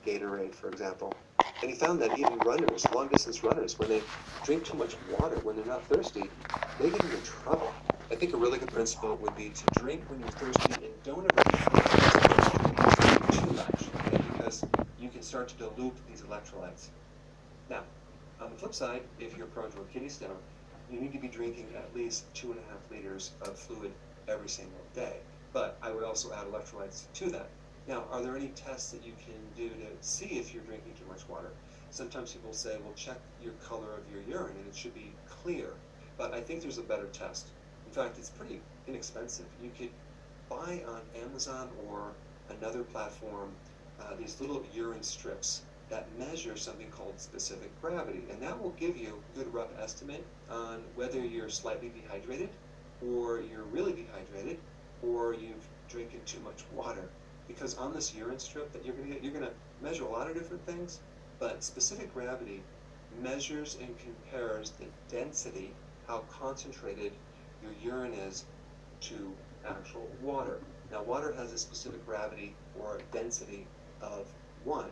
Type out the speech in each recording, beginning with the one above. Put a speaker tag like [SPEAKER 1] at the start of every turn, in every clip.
[SPEAKER 1] like Gatorade, for example. And he found that even runners, long-distance runners, when they drink too much water, when they're not thirsty, they get into trouble. I think a really good principle would be to drink when you're thirsty and don't ever drink too much, okay? Because you can start to dilute these electrolytes. Now, on the flip side, if you're prone to a kidney stone, you need to be drinking at least 2.5 liters of fluid every single day. But I would also add electrolytes to that. Now, are there any tests that you can do to see if you're drinking too much water? Sometimes people say, well, check your color of your urine and it should be clear. But I think there's a better test. In fact, it's pretty inexpensive. You could buy on Amazon or another platform these little urine strips that measure something called specific gravity. And that will give you a good rough estimate on whether you're slightly dehydrated, or you're really dehydrated, or you've drinking too much water. Because on this urine strip that you're gonna get, you're gonna measure a lot of different things, but specific gravity measures and compares the density, how concentrated your urine is to actual water. Now, water has a specific gravity or density of 1,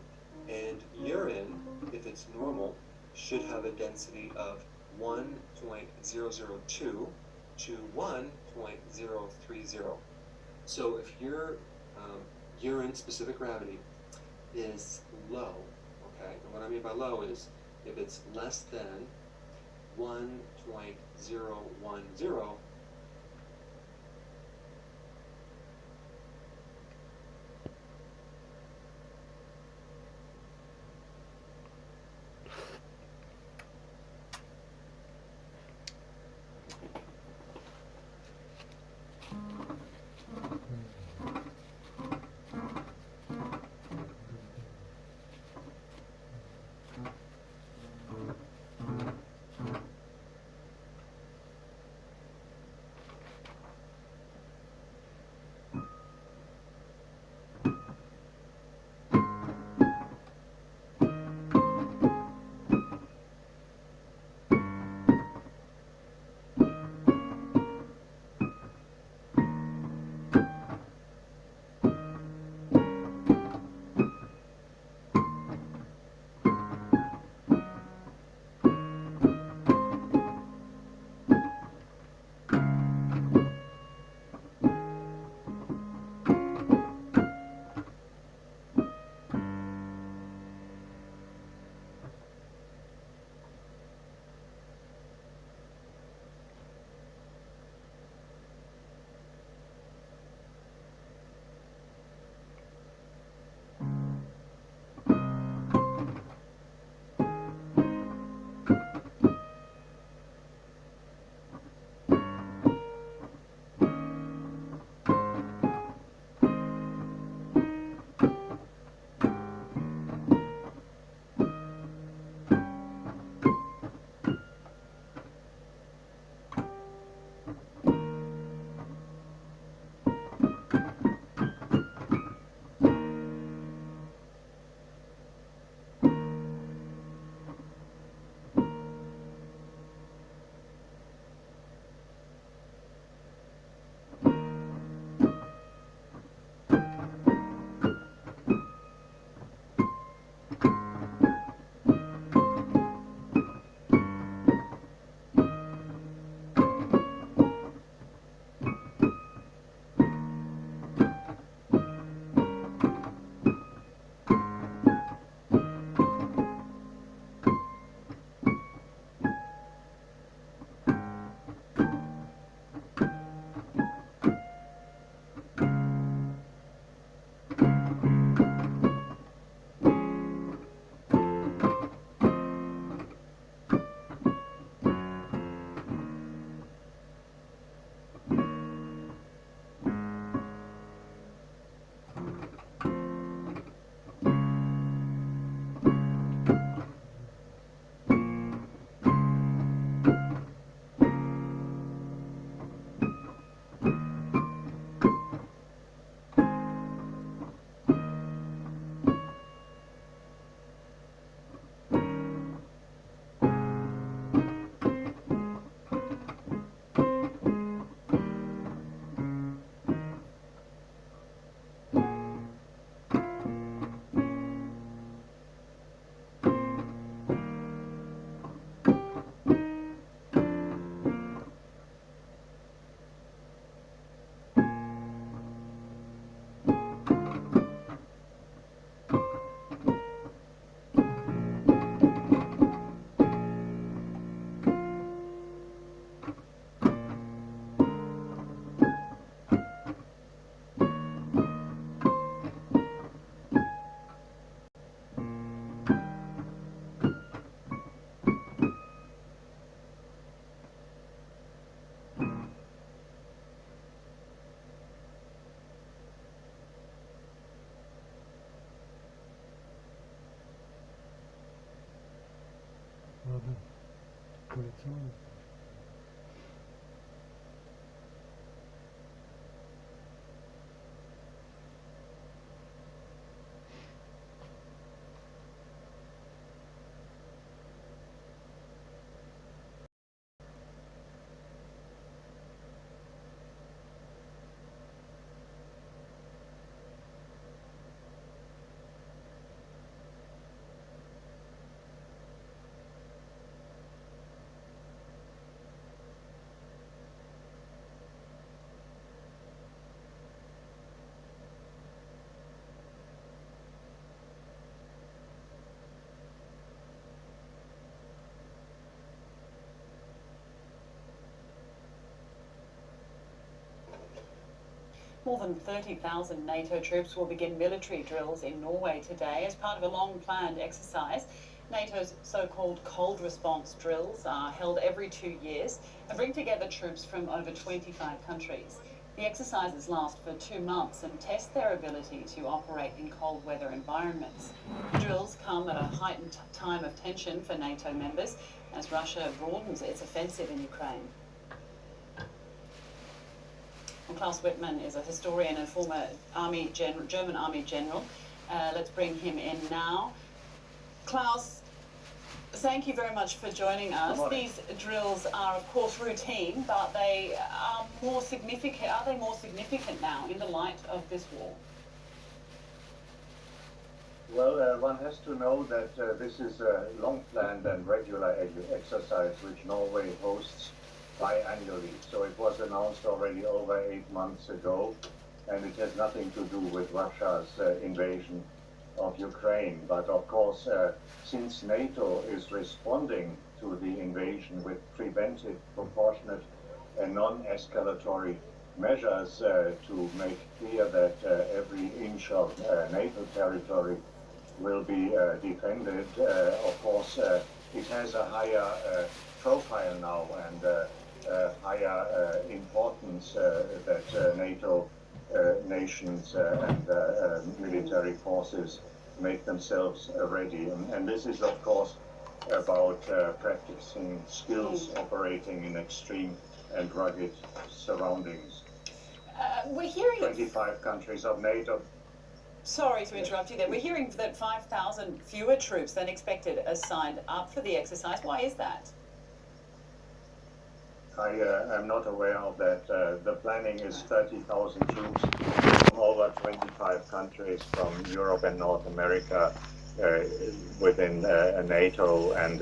[SPEAKER 1] and urine, if it's normal, should have a density of 1.002 to 1.030. So if your urine specific gravity is low, okay, and what I mean by low is if it's less than 1.010,
[SPEAKER 2] склады коллекционных.
[SPEAKER 3] More than 30,000 NATO troops will begin military drills in Norway today as part of a long-planned exercise. NATO's so-called cold response drills are held every 2 years and bring together troops from over 25 countries. The exercises last for 2 months and test their ability to operate in cold weather environments. The drills come at a heightened time of tension for NATO members as Russia broadens its offensive in Ukraine. And Klaus Wittmann is a historian and former German Army general. Let's bring him in now. Klaus, thank you very much for joining us. These drills are, of course, routine, but they are more significant. Are they more significant now in the light of this war?
[SPEAKER 4] Well, one has to know that this is a long-planned and regular exercise which Norway hosts biannually. So it was announced already over 8 months ago, and it has nothing to do with Russia's invasion of Ukraine. But of course, since NATO is responding to the invasion with preventive, proportionate and non-escalatory measures to make clear that every inch of NATO territory will be defended, of course, it has a higher profile now and higher importance that NATO nations and military forces make themselves ready. And this is, of course, about practicing skills operating in extreme and rugged surroundings.
[SPEAKER 3] We're hearing
[SPEAKER 4] 25 countries of NATO.
[SPEAKER 3] Sorry to interrupt you there. We're hearing that 5,000 fewer troops than expected are signed up for the exercise. Why is that?
[SPEAKER 4] I am not aware of that. The planning is 30,000 troops from over 25 countries from Europe and North America within NATO, and